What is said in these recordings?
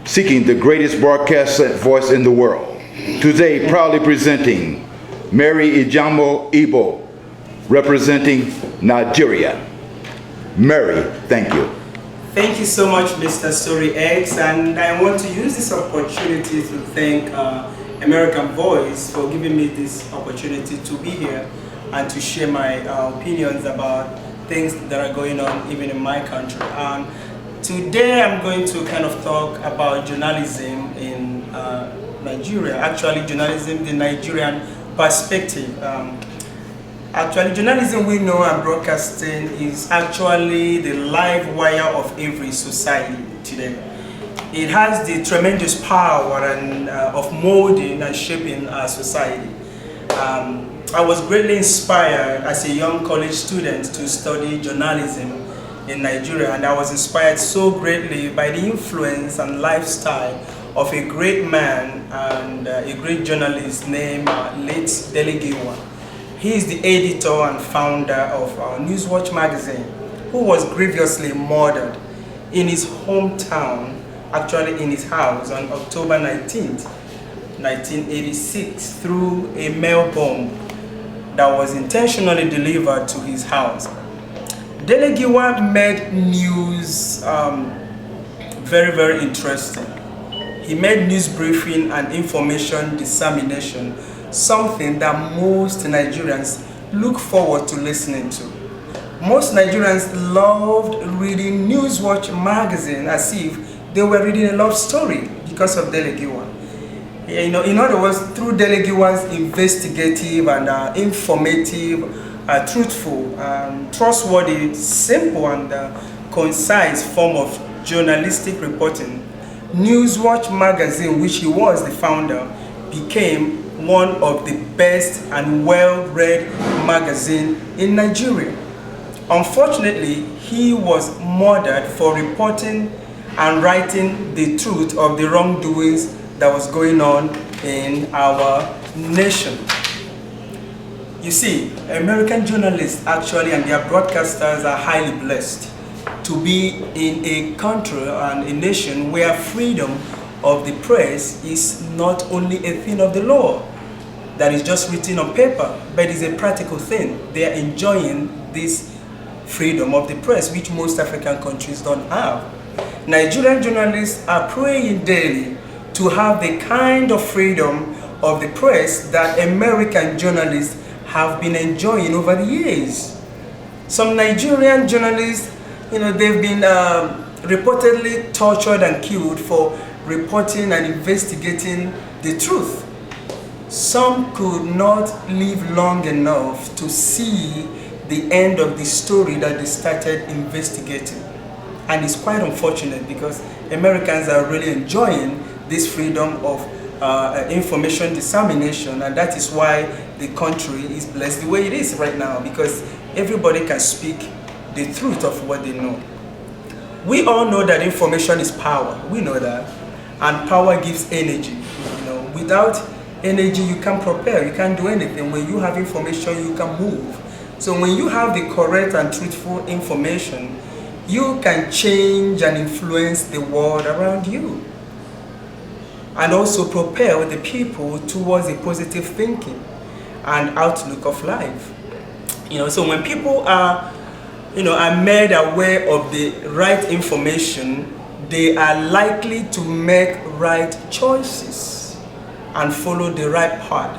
seeking the greatest broadcast voice in the world. Today, proudly presenting Mary Ijeoma Ebo, representing Nigeria. Mary, thank you. Thank you so much, Mr. Story X, and I want to use this opportunity to thank American Voice for giving me this opportunity to be here and to share my opinions about things that are going on even in my country. Today I'm going to kind of talk about journalism in Nigeria. Actually, journalism, the Nigerian perspective. Actually, journalism, we know, and broadcasting is actually the live wire of every society today. It has the tremendous power and of molding and shaping our society. I was greatly inspired as a young college student to study journalism in Nigeria, and I was inspired so greatly by the influence and lifestyle of a great man and a great journalist named late Dele Giwa. He is the editor and founder of Newswatch magazine, who was grievously murdered in his hometown, actually in his house, on October 19th, 1986, through a mail bomb that was intentionally delivered to his house. Dele Giwa made news very, very interesting. He made news briefing and information dissemination something that most Nigerians look forward to listening to. Most Nigerians loved reading Newswatch magazine as if they were reading a love story because of Dele Giwa. You know, in other words, through Dele Giwa's investigative and informative, truthful, trustworthy, simple and concise form of journalistic reporting, Newswatch magazine, which he was the founder, became one of the best and well-read magazine in Nigeria. Unfortunately, he was murdered for reporting and writing the truth of the wrongdoings that was going on in our nation. You see, American journalists actually and their broadcasters are highly blessed to be in a country and a nation where freedom of the press is not only a thing of the law that is just written on paper, but is a practical thing. They are enjoying this freedom of the press, which most African countries don't have. Nigerian journalists are praying daily to have the kind of freedom of the press that American journalists have been enjoying over the years. Some Nigerian journalists, you know, they've been reportedly tortured and killed for reporting and investigating the truth. Some could not live long enough to see the end of the story that they started investigating. And it's quite unfortunate because Americans are really enjoying this freedom of information dissemination, and that is why the country is blessed the way it is right now, because everybody can speak the truth of what they know. We all know that information is power. We know that. And power gives energy. You know, without energy, you can't prepare, you can't do anything. When you have information, you can move. So when you have the correct and truthful information, you can change and influence the world around you. And also propel the people towards a positive thinking and outlook of life. You know, so when people are, are made aware of the right information, they are likely to make right choices and follow the right path.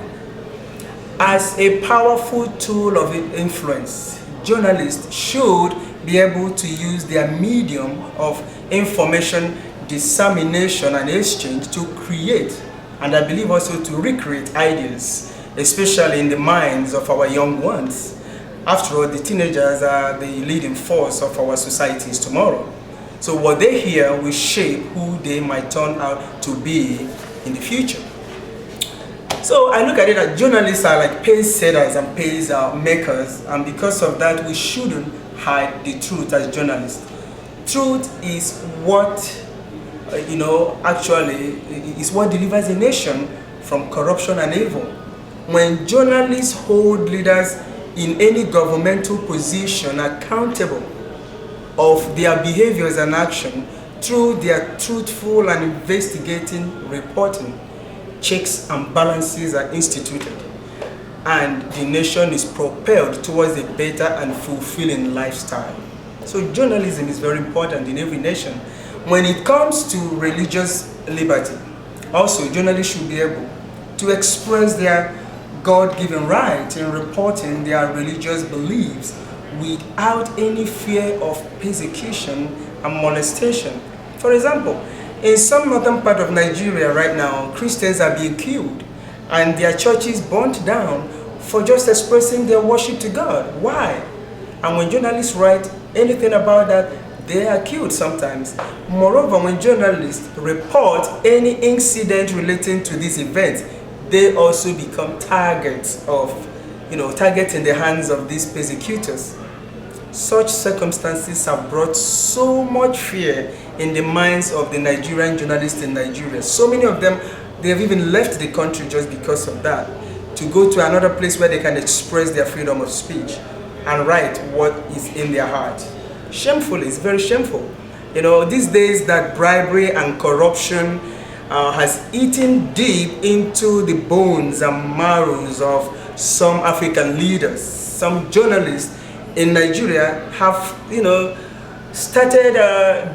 As a powerful tool of influence, journalists should be able to use their medium of information dissemination and exchange to create, and I believe also to recreate ideas, especially in the minds of our young ones. After all, the teenagers are the leading force of our societies tomorrow. So what they hear will shape who they might turn out to be in the future. So I look at it that journalists are like pace setters and pace makers, and because of that, we shouldn't hide the truth as journalists. Truth is what, actually is what delivers a nation from corruption and evil. When journalists hold leaders in any governmental position accountable of their behaviors and action, Through their truthful and investigating reporting, checks and balances are instituted, and the nation is propelled towards a better and fulfilling lifestyle. So journalism is very important in every nation. When it comes to religious liberty, also journalists should be able to express their God-given right in reporting their religious beliefs without any fear of persecution and molestation. For example, in some northern part of Nigeria right now, Christians are being killed and their churches burnt down for just expressing their worship to God. Why? And when journalists write anything about that, they are killed sometimes. Moreover, when journalists report any incident relating to this event, they also become targets of, targets in the hands of these persecutors. Such circumstances have brought so much fear in the minds of the Nigerian journalists in Nigeria. So many of them, they have even left the country just because of that, to go to another place where they can express their freedom of speech and write what is in their heart. Shameful, it's very shameful. These days that bribery and corruption has eaten deep into the bones and marrows of some African leaders. Some journalists in Nigeria have, started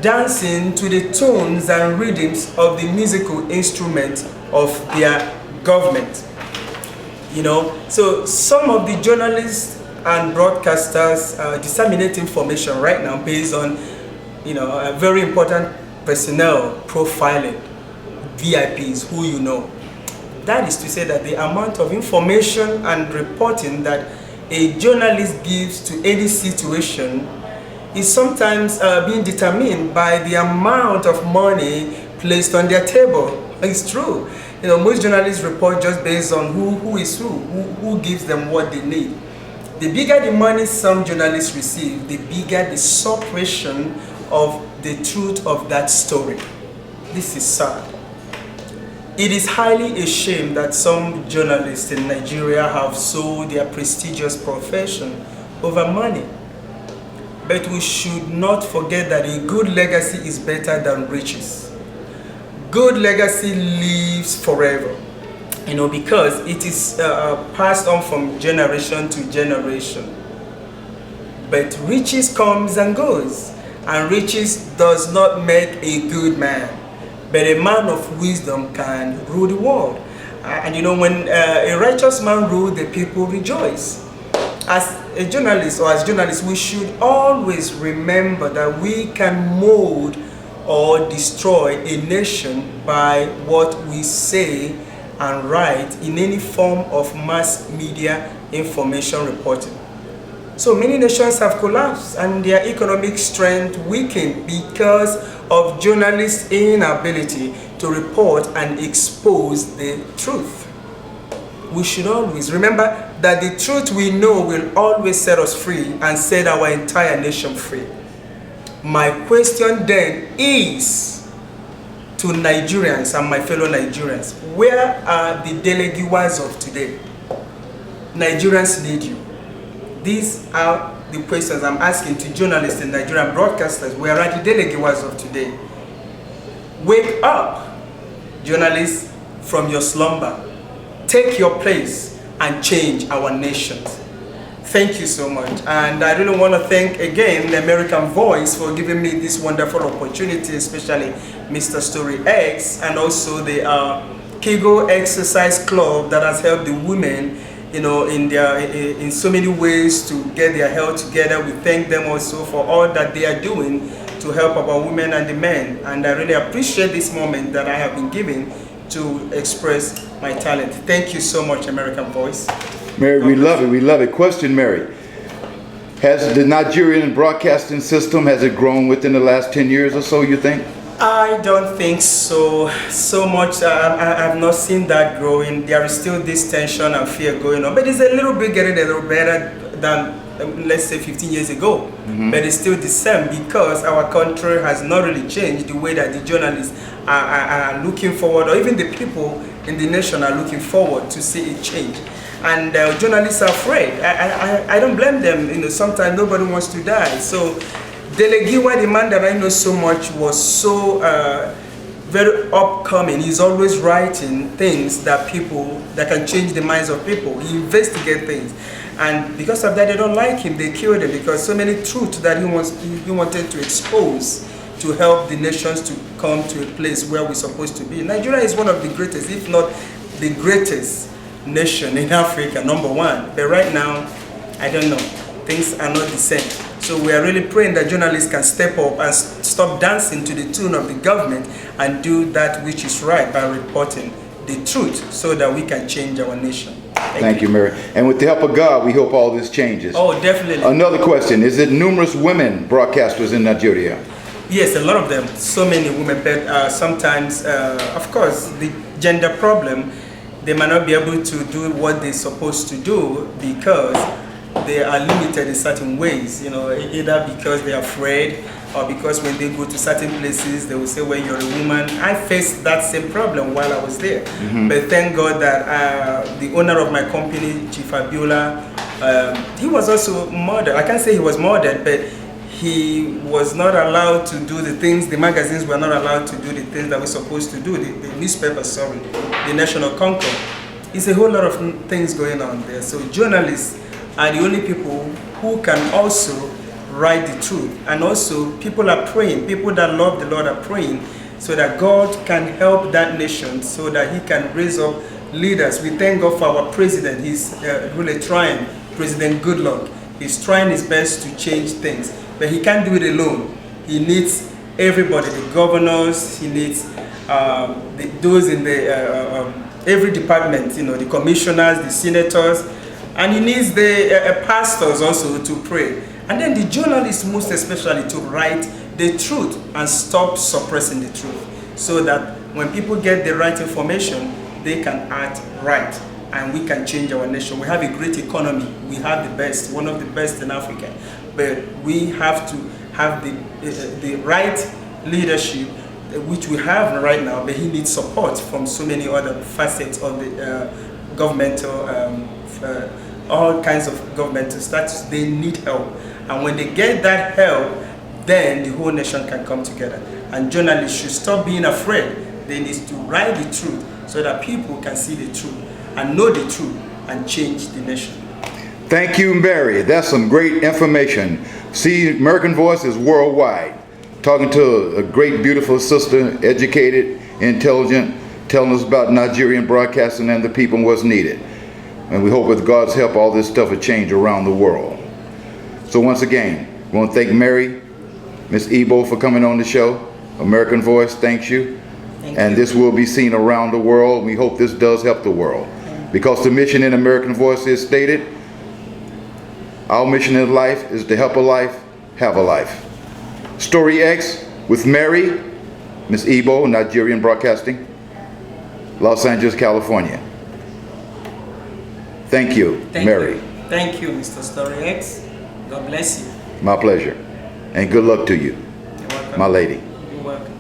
dancing to the tones and rhythms of the musical instruments of their government. So some of the journalists and broadcasters disseminate information right now based on, a very important personnel profiling, VIPs, who you know. That is to say that the amount of information and reporting that a journalist gives to any situation is sometimes being determined by the amount of money placed on their table. It's true. Most journalists report just based on who is who gives them what they need. The bigger the money some journalists receive, the bigger the suppression of the truth of that story. This is sad. It is highly a shame that some journalists in Nigeria have sold their prestigious profession over money. But we should not forget that a good legacy is better than riches. Good legacy lives forever, because it is passed on from generation to generation. But riches comes and goes, and riches does not make a good man. But a man of wisdom can rule the world. And when a righteous man rules, the people rejoice. As a journalist, or as journalists, we should always remember that we can mold or destroy a nation by what we say and write in any form of mass media information reporting. So many nations have collapsed and their economic strength weakened because of journalists' inability to report and expose the truth. We should always remember that the truth we know will always set us free and set our entire nation free. My question then is to Nigerians and my fellow Nigerians, where are the delegiwas of today? Nigerians need you. These are the questions I'm asking to journalists and Nigerian broadcasters. Where are the delegiwas of today? Wake up, journalists, from your slumber. Take your place and change our nations. Thank you so much. And I really want to thank again the American Voice for giving me this wonderful opportunity, especially Mr. Story X, and also the Kegel Exercise Club that has helped the women, in so many ways to get their health together. We thank them also for all that they are doing to help our women and the men. And I really appreciate this moment that I have been given to express my talent. Thank you so much, American Voice. Mary, we love it. We love it. Question, Mary. Has the Nigerian broadcasting system, has it grown within the last 10 years or so, you think? I don't think so much. I've not seen that growing. There is still this tension and fear going on, but it's a little bit getting a little better than, let's say, 15 years ago. But it's still the same because our country has not really changed the way that the journalists are looking forward, or even the people in the nation are looking forward to see it change. And journalists are afraid. I don't blame them. Sometimes nobody wants to die. So Delegiwa, the man that I know so much, was so very upcoming. He's always writing things that can change the minds of people. He investigates things, and because of that, they don't like him. They killed him because so many truths that he wanted to expose to help the nations to come to a place where we're supposed to be. Nigeria is one of the greatest, if not the greatest nation in Africa, #1. But right now, I don't know. Things are not the same. So we are really praying that journalists can step up and stop dancing to the tune of the government and do that which is right by reporting the truth so that we can change our nation. Thank you, Mary. And with the help of God, we hope all this changes. Oh, definitely. Another question, is it numerous women broadcasters in Nigeria? Yes, a lot of them. So many women, but sometimes, of course, the gender problem, they might not be able to do what they're supposed to do because they are limited in certain ways, either because they're afraid or because when they go to certain places, they will say, well, you're a woman. I faced that same problem while I was there. But thank God that the owner of my company, Chief Abiola, he was also murdered. I can't say he was murdered, but he was not allowed to do the things, the magazines were not allowed to do the things that we're supposed to do, the newspaper, sorry, the National Concord. It's a whole lot of things going on there. So journalists are the only people who can also write the truth. And also people are praying, people that love the Lord are praying so that God can help that nation so that he can raise up leaders. We thank God for our president. He's really trying, President Goodluck. He's trying his best to change things, but he can't do it alone. He needs everybody, the governors, he needs those in the every department, the commissioners, the senators, and he needs the pastors also to pray. And then the journalists most especially to write the truth and stop suppressing the truth so that when people get the right information, they can act right and we can change our nation. We have a great economy. We have the best, one of the best in Africa. But we have to have the right leadership, which we have right now, but he needs support from so many other facets of the governmental all kinds of governmental status. They need help, and when they get that help, then the whole nation can come together. And journalists should stop being afraid. They need to write the truth so that people can see the truth and know the truth and change the nation. Thank you, Mary. That's some great information. See, American Voice is worldwide. Talking to a great, beautiful sister, educated, intelligent, telling us about Nigerian broadcasting and the people and what's needed. And we hope with God's help, all this stuff will change around the world. So once again, we want to thank Mary, Miss Ebo for coming on the show. American Voice thanks you. And this will be seen around the world. We hope this does help the world. Because the mission in American Voice is stated, our mission in life is to help a life, have a life. Story X with Mary, Miss Ebo, Nigerian Broadcasting, Los Angeles, California. Thank you, Mary. Thank you, Mr. Story X. God bless you. My pleasure. And good luck to you, You're welcome. my lady. You're welcome.